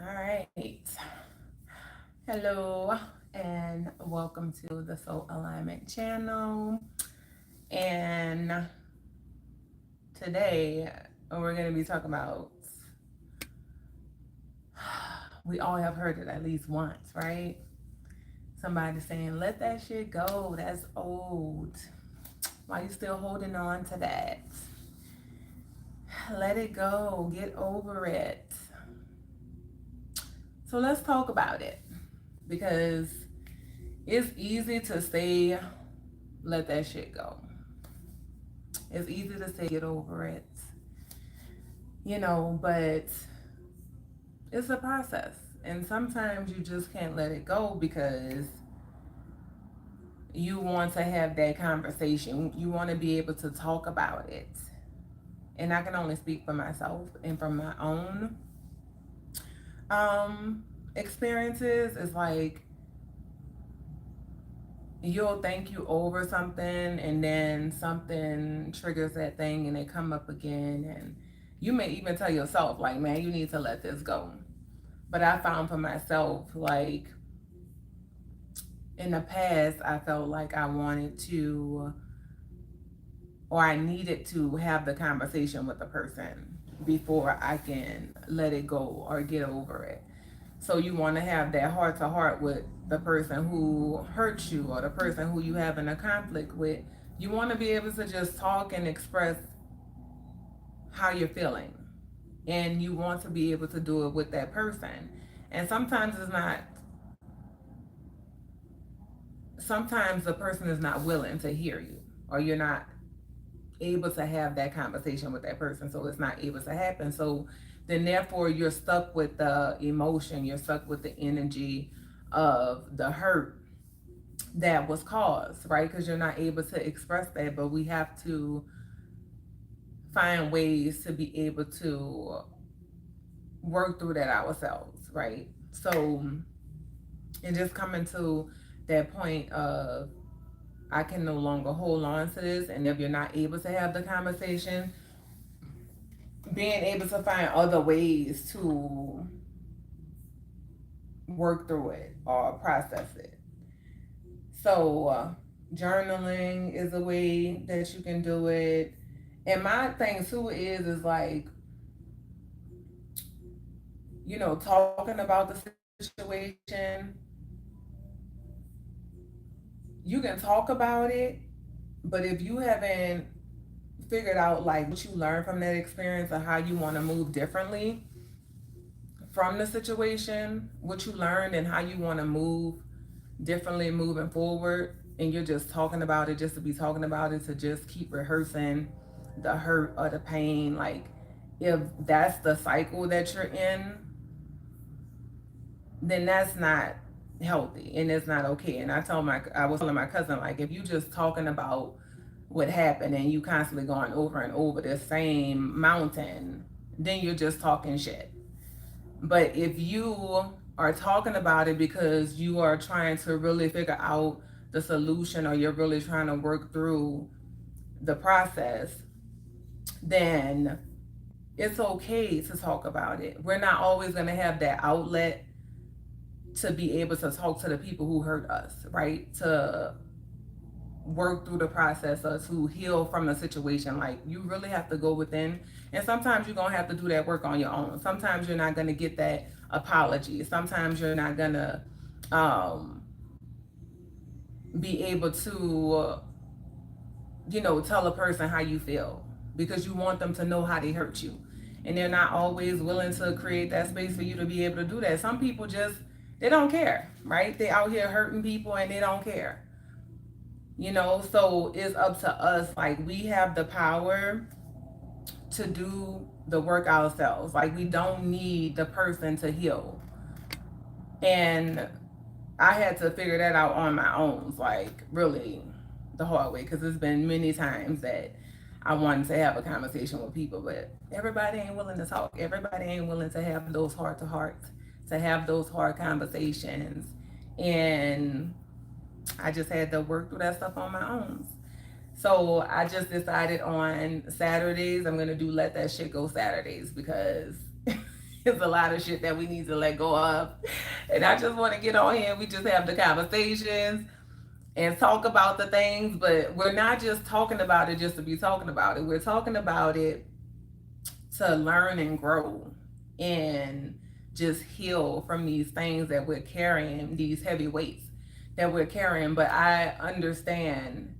All right. Hello and welcome to the Soul Alignment channel. And today we're going to be talking about, we all have heard it at least once, right? Somebody saying, let that shit go. That's old. Why you still holding on to that? Let it go. Get over it. So let's talk about it because it's easy to say, let that shit go. It's easy to say, get over it, but it's a process. And sometimes you just can't let it go because you want to have that conversation. You want to be able to talk about it. And I can only speak for myself and from my own experiences. It's like you'll think you over something and then something triggers that thing and it come up again, and you may even tell yourself like, man, you need to let this go. But I found for myself, like, in the past I felt like I wanted to, or I needed to have the conversation with the person before I can let it go or get over it. So you want to have that heart to heart with the person who hurts you or the person who you have in a conflict with. You want to be able to just talk and express how you're feeling. And you want to be able to do it with that person. And sometimes the person is not willing to hear you, or you're not able to have that conversation with that person, so it's not able to happen. So then therefore you're stuck with the emotion, you're stuck with the energy of the hurt that was caused, right? Because you're not able to express that. But we have to find ways to be able to work through that ourselves, right? So, and just coming to that point of, I can no longer hold on to this. And if you're not able to have the conversation, being able to find other ways to work through it or process it. So, journaling is a way that you can do it. And my thing too is like, talking about the situation. You can talk about it, but if you haven't figured out like what you learned from that experience or how you want to move differently from the situation, what you learned and how you want to move differently moving forward, and you're just talking about it just to be talking about it, to just keep rehearsing the hurt or the pain, like, if that's the cycle that you're in, then that's not healthy and it's not okay. And I was telling my cousin, like, if you just talking about what happened and you constantly going over and over the same mountain, then you're just talking shit. But if you are talking about it because you are trying to really figure out the solution, or you're really trying to work through the process, then it's okay to talk about it. We're not always going to have that outlet to be able to talk to the people who hurt us, right? To work through the process or to heal from the situation. Like, you really have to go within, and sometimes you're gonna have to do that work on your own. Sometimes you're not gonna get that apology. Sometimes you're not gonna um be able to tell a person how you feel, because you want them to know how they hurt you, and they're not always willing to create that space for you to be able to do that. Some people just, they don't care, right? They out here hurting people and they don't care. So it's up to us. Like, we have the power to do the work ourselves. Like, we don't need the person to heal. And I had to figure that out on my own, like, really the hard way, because there's been many times that I wanted to have a conversation with people, but everybody ain't willing to talk. Everybody ain't willing to have those heart to hearts, to have those hard conversations. And I just had to work through that stuff on my own. So I just decided on Saturdays, I'm going to do Let That Shit Go Saturdays, because It's a lot of shit that we need to let go of. And I just want to get on here. We just have the conversations and talk about the things, but we're not just talking about it just to be talking about it. We're talking about it to learn and grow and just heal from these things that we're carrying, these heavy weights that we're carrying. But I understand,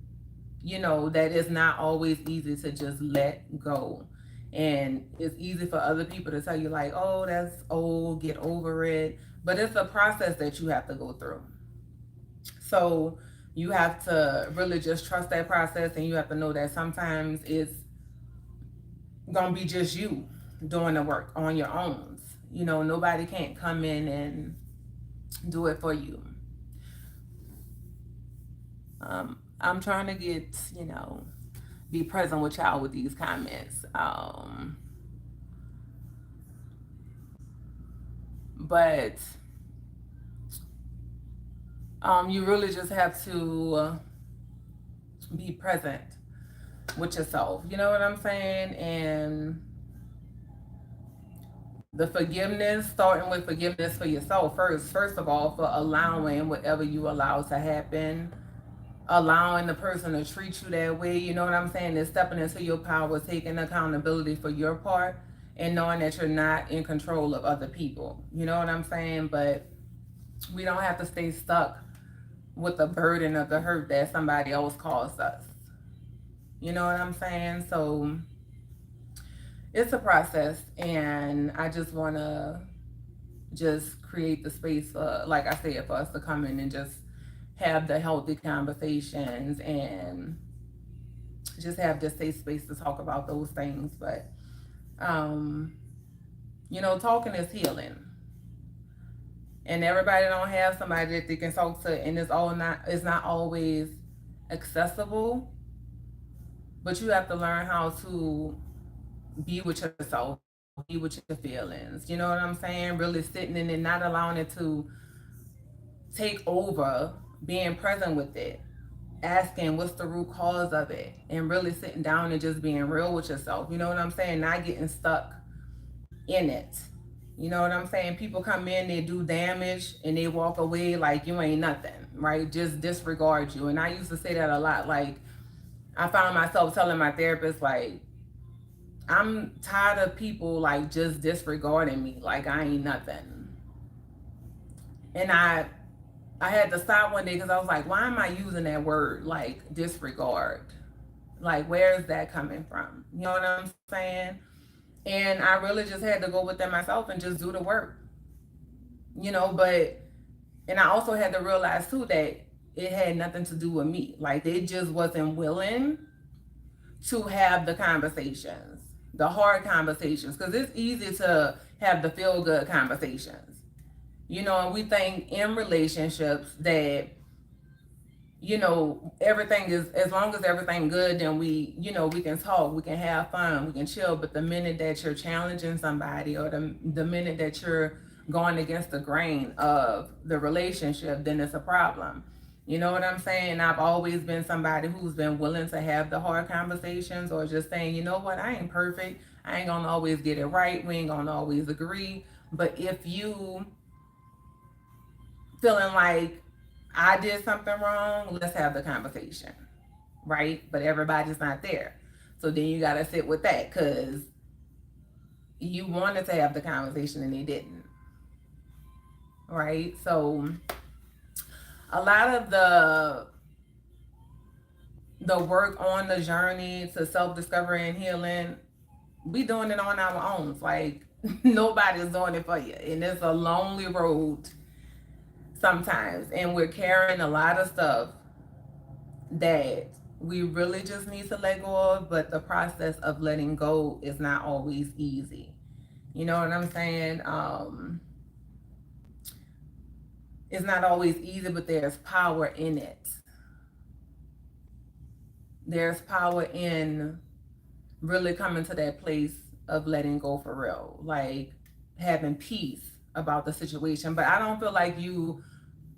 that it's not always easy to just let go. And it's easy for other people to tell you, like, oh, that's old, get over it. But it's a process that you have to go through. So you have to really just trust that process, and you have to know that sometimes it's gonna be just you doing the work on your own. Nobody can't come in and do it for you. I'm trying to get, be present with y'all with these comments. But you really just have to be present with yourself. You know what I'm saying? And the forgiveness, starting with forgiveness for yourself first of all, for allowing whatever you allow to happen, allowing the person to treat you that way. You know what I'm saying? Is stepping into your power, taking accountability for your part, and knowing that you're not in control of other people. You know what I'm saying? But we don't have to stay stuck with the burden of the hurt that somebody else caused us. You know what I'm saying? So it's a process, and I just want to just create the space for, like I said, for us to come in and just have the healthy conversations and just have this safe space to talk about those things. But talking is healing, and everybody don't have somebody that they can talk to, and it's not always accessible. But you have to learn how to be with yourself, be with your feelings. You know what I'm saying? Really sitting in it, not allowing it to take over, being present with it, asking what's the root cause of it, and really sitting down and just being real with yourself. You know what I'm saying? Not getting stuck in it. You know what I'm saying? People come in, they do damage, and they walk away like you ain't nothing, right? Just disregard you. And I used to say that a lot. Like, I found myself telling my therapist, like, I'm tired of people like just disregarding me like I ain't nothing. And I had to stop one day because I was like, why am I using that word, like disregard? Like, where is that coming from? You know what I'm saying? And I really just had to go within myself and just do the work. And I also had to realize too that it had nothing to do with me. Like, they just wasn't willing to have the conversations, the hard conversations, because it's easy to have the feel good conversations. And we think in relationships that, everything is, as long as everything good, then we can talk, we can have fun, we can chill. But the minute that you're challenging somebody, or the minute that you're going against the grain of the relationship, then it's a problem. You know what I'm saying? I've always been somebody who's been willing to have the hard conversations, or just saying, you know what, I ain't perfect. I ain't gonna always get it right. We ain't gonna always agree. But if you feeling like I did something wrong, let's have the conversation, right? But everybody's not there. So then you gotta sit with that, because you wanted to have the conversation and they didn't, right? So a lot of the work on the journey to self-discovery and healing, we doing it on our own. Like, nobody's doing it for you, and it's a lonely road sometimes, and we're carrying a lot of stuff that we really just need to let go of. But the process of letting go is not always easy. You know what I'm saying? It's not always easy, but there's power in it. There's power in really coming to that place of letting go for real, like having peace about the situation. But I don't feel like you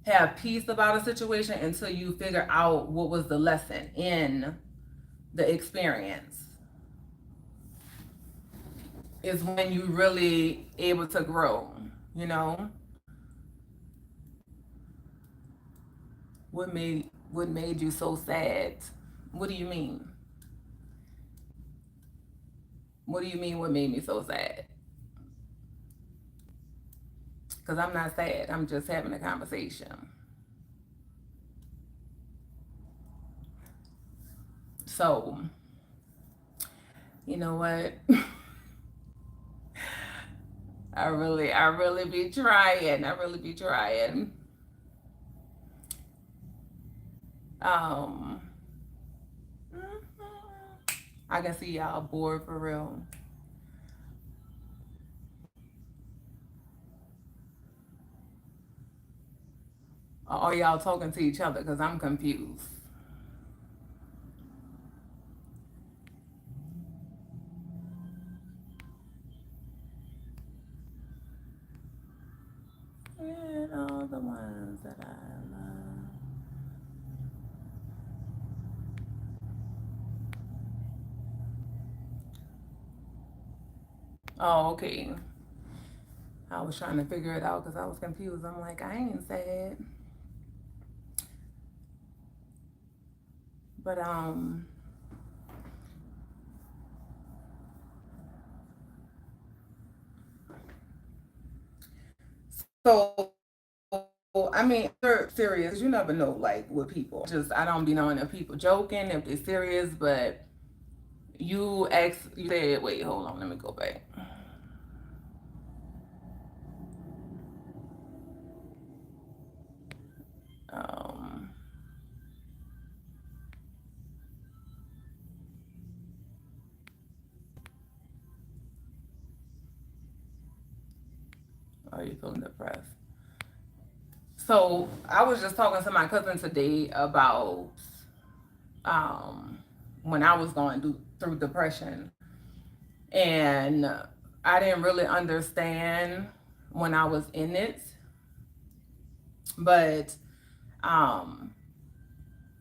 have peace about a situation until you figure out what was the lesson in the experience. is when you really able to grow, you know? What made you so sad? What do you mean? What do you mean what made me so sad? Because I'm not sad. I'm just having a conversation. So, you know what? I really be trying. I really be trying. Um, I can see y'all bored for real. Or y'all talking to each other? Because I'm confused. And all the ones that I love. Oh, okay. I was trying to figure it out because I was confused. I'm like, I ain't sad. But so I mean, they're serious. You never know, like with people. Just I don't be knowing if people joking, if they're serious. But you said, wait, hold on, let me go back. Um, are you feeling depressed? So I was just talking to my cousin today about um when I was going through depression, and I didn't really understand when I was in it, but um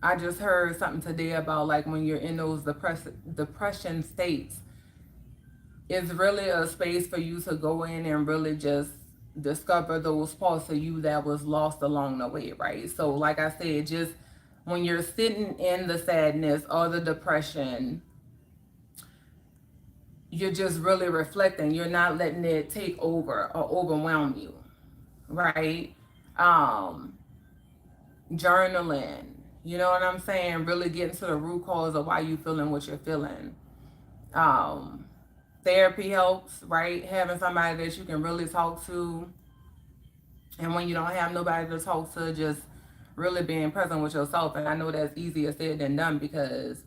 I just heard something today about like when you're in those depression states, it's really a space for you to go in and really just discover those parts of you that was lost along the way, right? So like I said, just when you're sitting in the sadness or the depression, you're just really reflecting. You're not letting it take over or overwhelm you, right? Um, Journaling, you know what I'm saying? Really getting to the root cause of why you feeling what you're feeling. Um, Therapy helps, right? Having somebody that you can really talk to, and when you don't have nobody to talk to, just really being present with yourself. And I know that's easier said than done because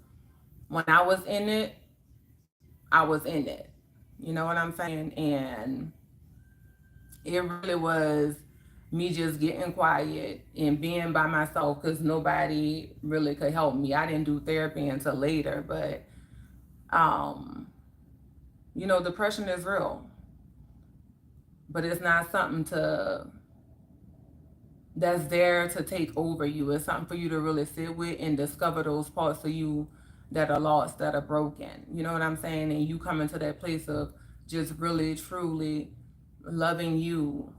when I was in it, I was in it. You know what I'm saying? And it really was me just getting quiet and being by myself because nobody really could help me. I didn't do therapy until later, but um, depression is real, but it's not something to that's there to take over you. It's something for you to really sit with and discover those parts of you that are lost, that are broken. You know what I'm saying? And you come into that place of just really, truly loving you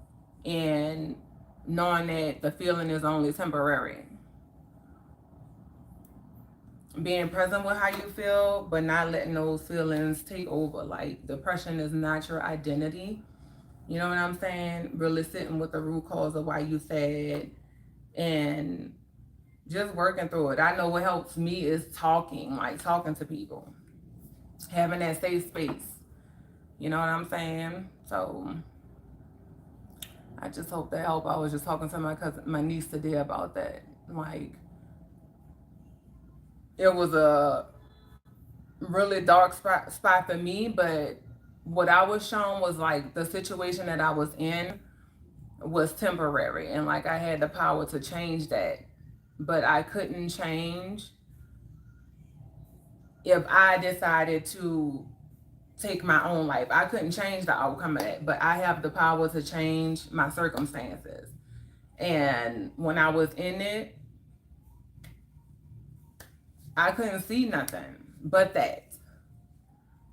and knowing that the feeling is only temporary. Being present with how you feel, but not letting those feelings take over. Like depression is not your identity. You know what I'm saying? Really sitting with the root cause of why you sad and just working through it. I know what helps me is talking, like talking to people, having that safe space. You know what I'm saying? So I just hope that help. I was just talking to my niece today about that. Like it was a really dark spot for me, but what I was shown was like the situation that I was in was temporary, and like I had the power to change that, but I couldn't change if I decided to take my own life. I couldn't change the outcome of it, but I have the power to change my circumstances. And when I was in it, I couldn't see nothing but that.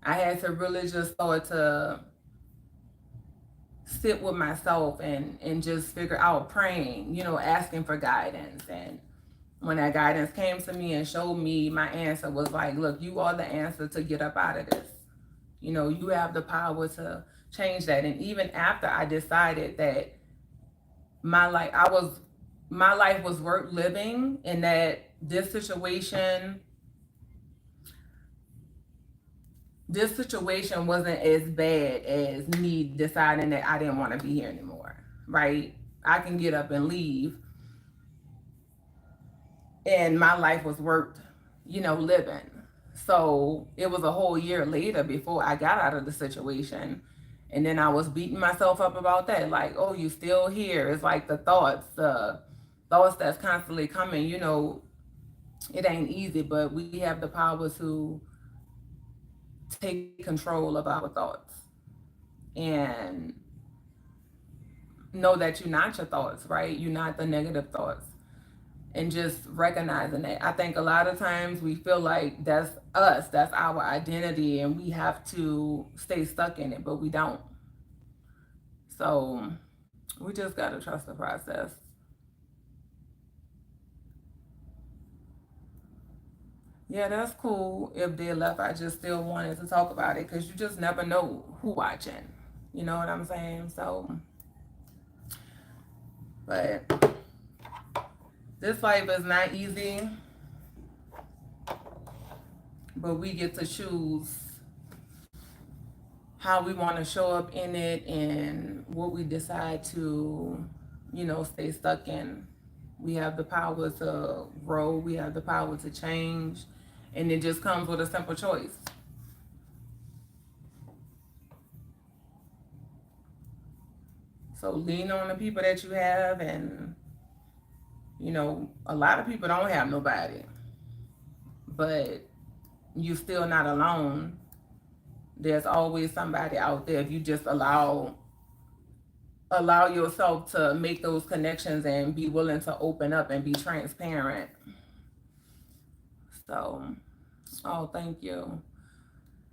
I had to really just start to sit with myself and just figure out praying, asking for guidance. And when that guidance came to me and showed me, my answer was like, look, you are the answer to get up out of this. You have the power to change that. And even after I decided that my life was worth living, and that this situation wasn't as bad as me deciding that I didn't want to be here anymore, right? I can get up and leave, and my life was worth, living. So it was a whole year later before I got out of the situation. And then I was beating myself up about that. Like, oh, you still here. It's like the thoughts that's constantly coming, it ain't easy, but we have the power to take control of our thoughts and know that you're not your thoughts, right? You're not the negative thoughts. And just recognizing that. I think a lot of times we feel like that's us, that's our identity, and we have to stay stuck in it, but we don't. So we just got to trust the process. Yeah, that's cool. If they left, I just still wanted to talk about it because you just never know who watching. You know what I'm saying? So, but this life is not easy, but we get to choose how we want to show up in it and what we decide to, stay stuck in. We have the power to grow, we have the power to change, and it just comes with a simple choice. So lean on the people that you have, and a lot of people don't have nobody, but you're still not alone. There's always somebody out there if you just allow yourself to make those connections and be willing to open up and be transparent. So, oh, thank you.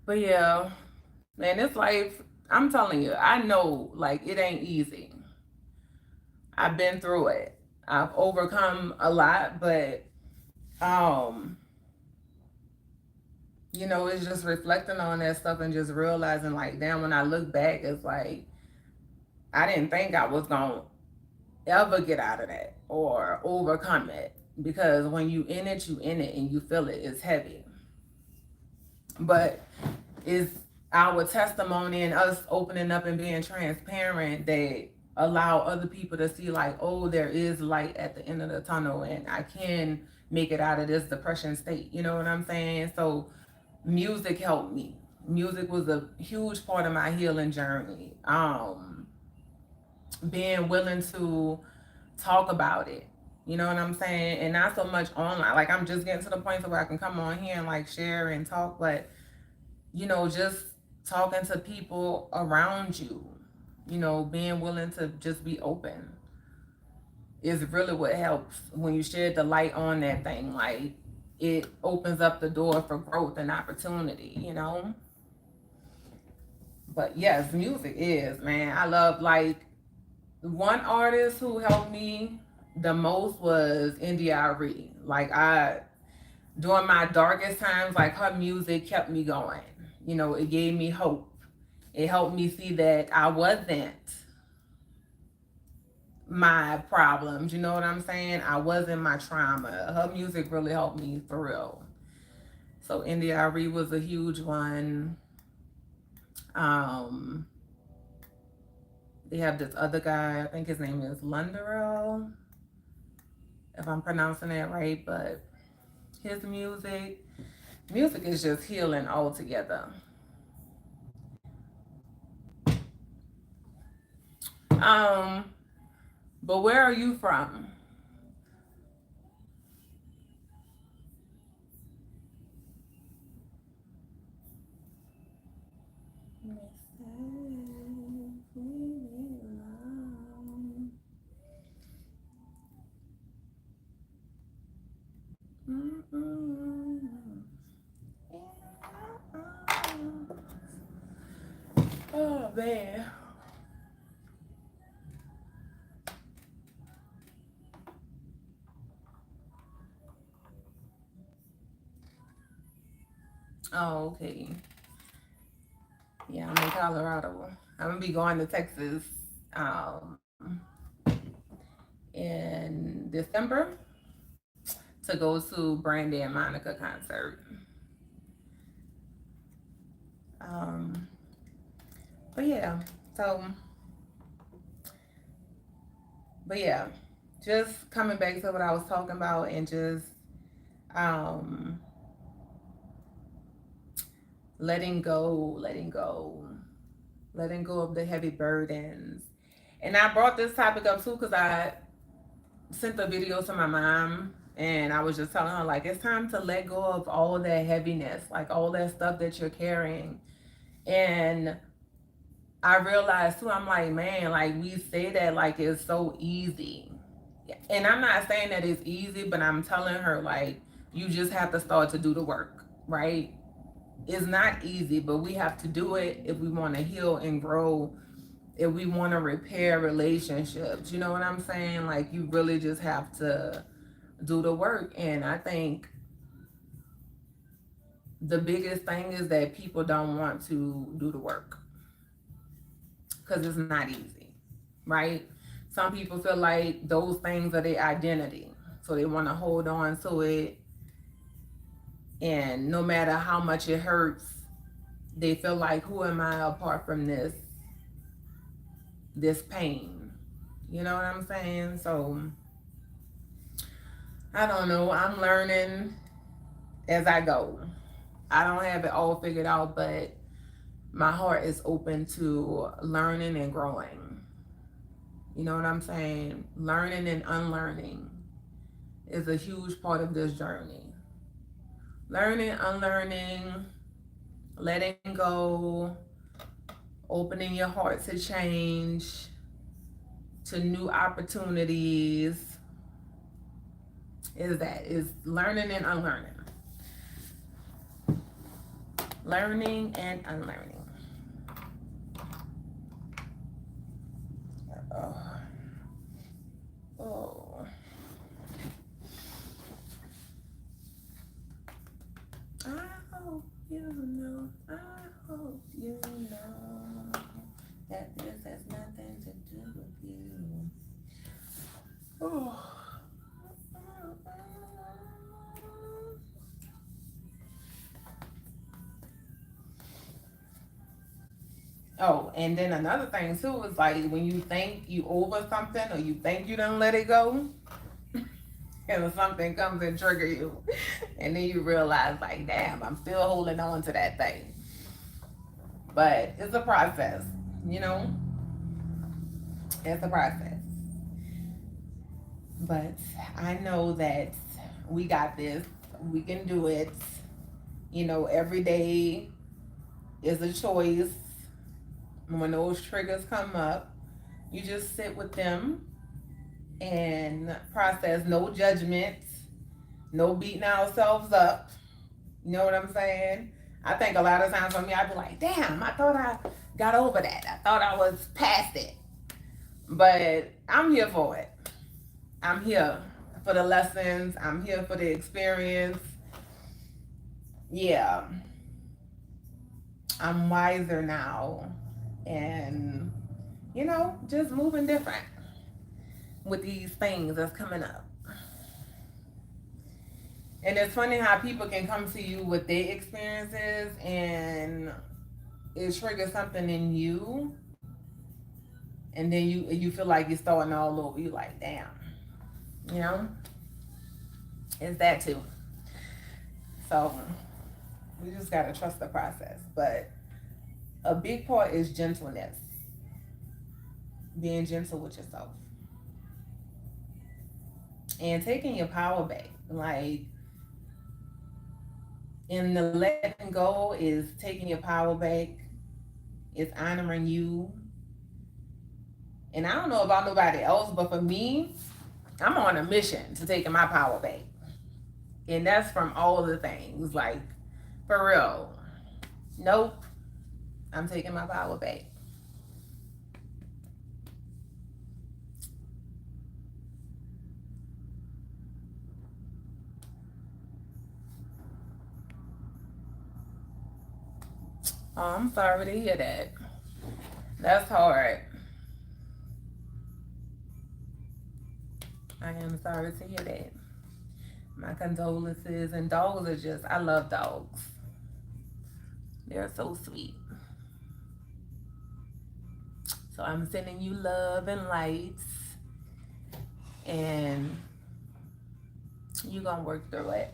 But yeah, man, this life, I'm telling you, I know like it ain't easy. I've been through it. I've overcome a lot, but um, it's just reflecting on that stuff and just realizing like, damn, when I look back, it's like I didn't think I was gonna ever get out of that or overcome it, because when you in it and you feel it, it's heavy. But it's our testimony and us opening up and being transparent that allow other people to see like, oh, there is light at the end of the tunnel and I can make it out of this depression state. You know what I'm saying? So music helped me. Music was a huge part of my healing journey. Being willing to talk about it. You know what I'm saying? And not so much online. Like I'm just getting to the point where I can come on here and like share and talk, but just talking to people around you, being willing to just be open is really what helps when you shed the light on that thing. Like it opens up the door for growth and opportunity. But yes, music is, man. I love like one artist who helped me the most was India.Arie. Like during my darkest times, like her music kept me going. It gave me hope. It helped me see that I wasn't my problems. You know what I'm saying? I wasn't my trauma. Her music really helped me for real. So India.Arie was a huge one. Um, they have this other guy, I think his name is Lunderell, if I'm pronouncing that right, but his music is just healing altogether. Um, but where are you from? man. Oh, okay. Yeah, I'm in Colorado. I'm gonna be going to Texas um, in December to go to Brandy and Monica concert. Um, but yeah, so but yeah, just coming back to what I was talking about and just um, letting go, letting go of the heavy burdens. And I brought this topic up too because I sent the video to my mom and I was just telling her like it's time to let go of all that heaviness, like all that stuff that you're carrying. And I realized too, I'm like, man, like we say that like it's so easy. And I'm not saying that it's easy, but I'm telling her like you just have to start to do the work, right? It's not easy, but we have to do it if we want to heal and grow, if we want to repair relationships. You know what I'm saying? Like you really just have to do the work. And I think the biggest thing is that people don't want to do the work because it's not easy, right? Some people feel like those things are their identity, so they want to hold on to it, and no matter how much it hurts, they feel like, who am I apart from this pain? You know what I'm saying? So I don't know. I'm learning as I go. I don't have it all figured out, but my heart is open to learning and growing. You know what I'm saying? Learning and unlearning is a huge part of this journey. Learning, unlearning, letting go, opening your heart to change, to new opportunities, is learning and unlearning. Learning and unlearning. Oh. Oh. I hope you know, I hope you know that this has nothing to do with you. Oh. Oh, and then another thing too is like when you think you over something or you think you done let it go, and something comes and trigger you, and then you realize like, damn, I'm still holding on to that thing. But it's a process, you know. It's a process. But I know that we got this. We can do it. You know, every day is a choice. When those triggers come up, you just sit with them and process. No judgments, no beating ourselves up. You know what I'm saying? I think a lot of times for me, I'd be like, damn, I thought I got over that. I thought I was past it. But I'm here for it. I'm here for the lessons. I'm here for the experience. Yeah. I'm wiser now. And, you know, just moving different with these things that's coming up. And it's funny how people can come to you with their experiences and it triggers something in you, and then you feel like you're starting all over. You like, damn, you know, it's that too. So we just gotta trust the process. But a big part is gentleness, being gentle with yourself, and taking your power back. Like, in the letting go is taking your power back. It's honoring you. And I don't know about nobody else, but for me, I'm on a mission to taking my power back. And that's from all the things. Like, for real. Nope. I'm taking my power back. Oh, I'm sorry to hear that. That's hard. I am sorry to hear that. My condolences. And dogs are just, I love dogs. They're so sweet. So I'm sending you love and lights. And you gonna work through it.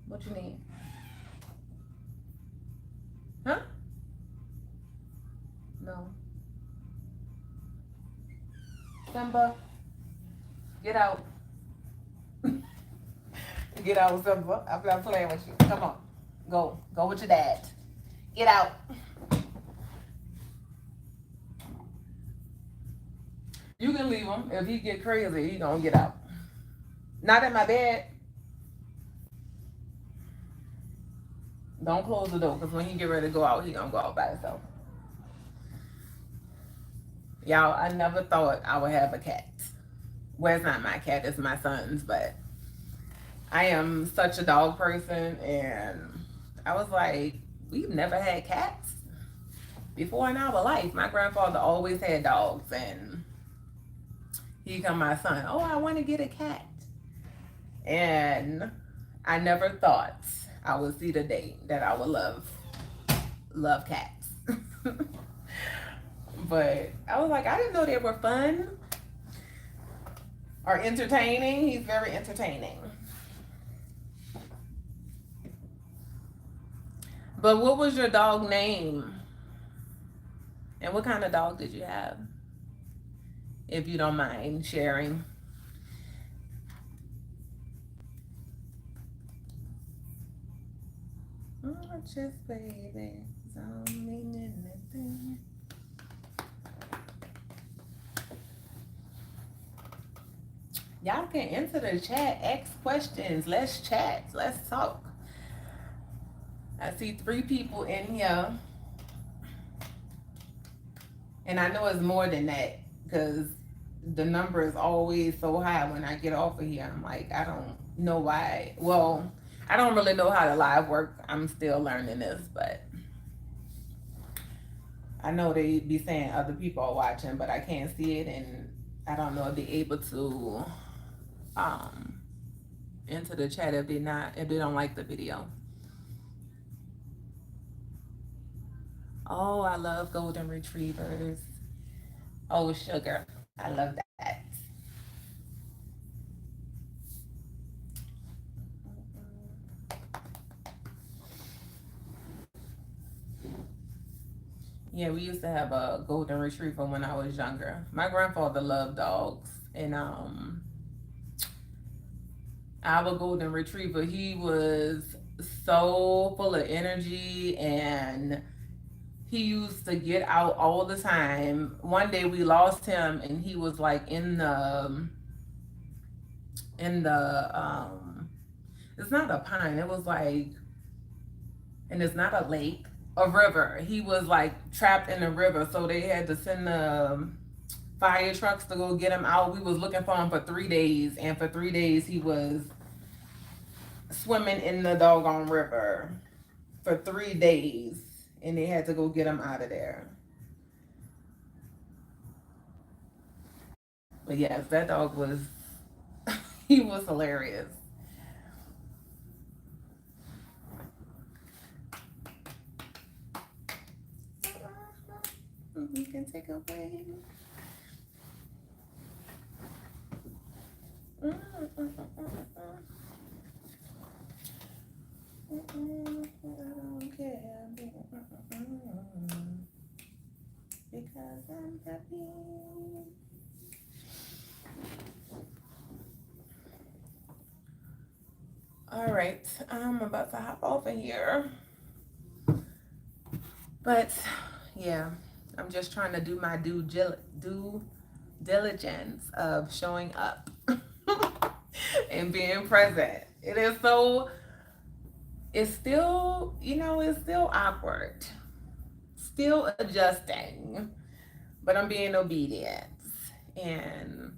What you need? Huh? No. Simba, get out. Get out, Simba. I'm not playing with you. Come on. Go. Go with your dad. Get out. You can leave him. If he get crazy, he gonna get out. Not in my bed. Don't close the door, because when he get ready to go out, he gonna go out by himself. Y'all, I never thought I would have a cat. Well, it's not my cat, it's my son's, but I am such a dog person, and I was like, we've never had cats before in our life. My grandfather always had dogs, and he come my son, oh, I want to get a cat. And I never thought I would see the day that I would love cats. But I was like, I didn't know they were fun or entertaining. He's very entertaining. But what was your dog name? And what kind of dog did you have? If you don't mind sharing. Oh, just baby, don't mean anything. Y'all can enter the chat, ask questions, let's chat, let's talk. I see 3 people in here. And I know it's more than that, because the number is always so high when I get off of here. I'm like, I don't know why. Well, I don't really know how the live work. I'm still learning this, but I know they be saying other people are watching, but I can't see it, and I don't know if they're able to enter the chat if they don't like the video. Oh, I love golden retrievers. Oh, sugar, I love that. Yeah, we used to have a golden retriever when I was younger. My grandfather loved dogs, and our golden retriever, he was so full of energy, and he used to get out all the time. One day we lost him, and he was like in the it's not a pond, it was like, and it's not a lake, a river. He was like trapped in the river, so they had to send the fire trucks to go get him out. We was looking for him for 3 days, and for 3 days he was swimming in the doggone river for 3 days, and they had to go get him out of there. But yes, that dog was he was hilarious. We can take a break. I don't care because I'm happy. All right, I'm about to hop off of here, but yeah, I'm just trying to do my due diligence of showing up and being present. It's still, it's still awkward, still adjusting, but I'm being obedient and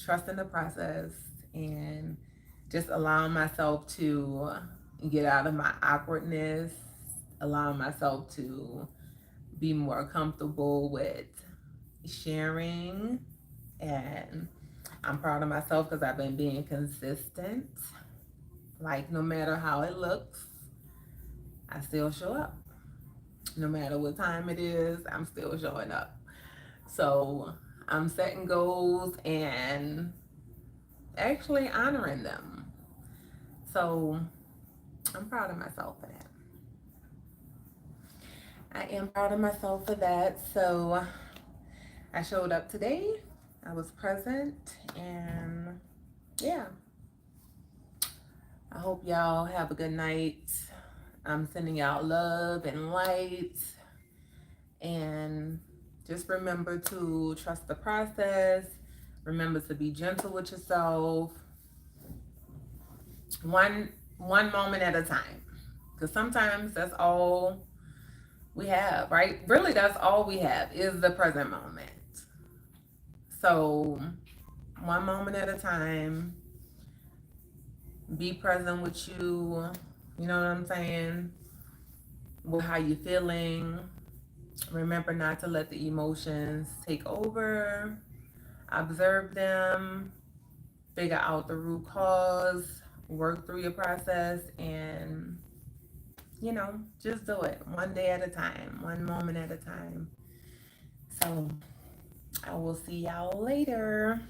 trusting the process, and just allowing myself to get out of my awkwardness allowing myself to be more comfortable with sharing. And I'm proud of myself because I've been being consistent. Like, no matter how it looks, I still show up. No matter what time it is, I'm still showing up. So I'm setting goals and actually honoring them. So I'm proud of myself for that. I am proud of myself for that. So I showed up today. I was present, and yeah. I hope y'all have a good night. I'm sending y'all love and light. And just remember to trust the process. Remember to be gentle with yourself. One moment at a time. Because sometimes that's all we have, right? Really, that's all we have is the present moment. So, one moment at a time. Be present with you. You know what I'm saying? With how you feeling. Remember not to let the emotions take over. Observe them. Figure out the root cause. Work through your process, and just do it one day at a time, one moment at a time. So I will see y'all later.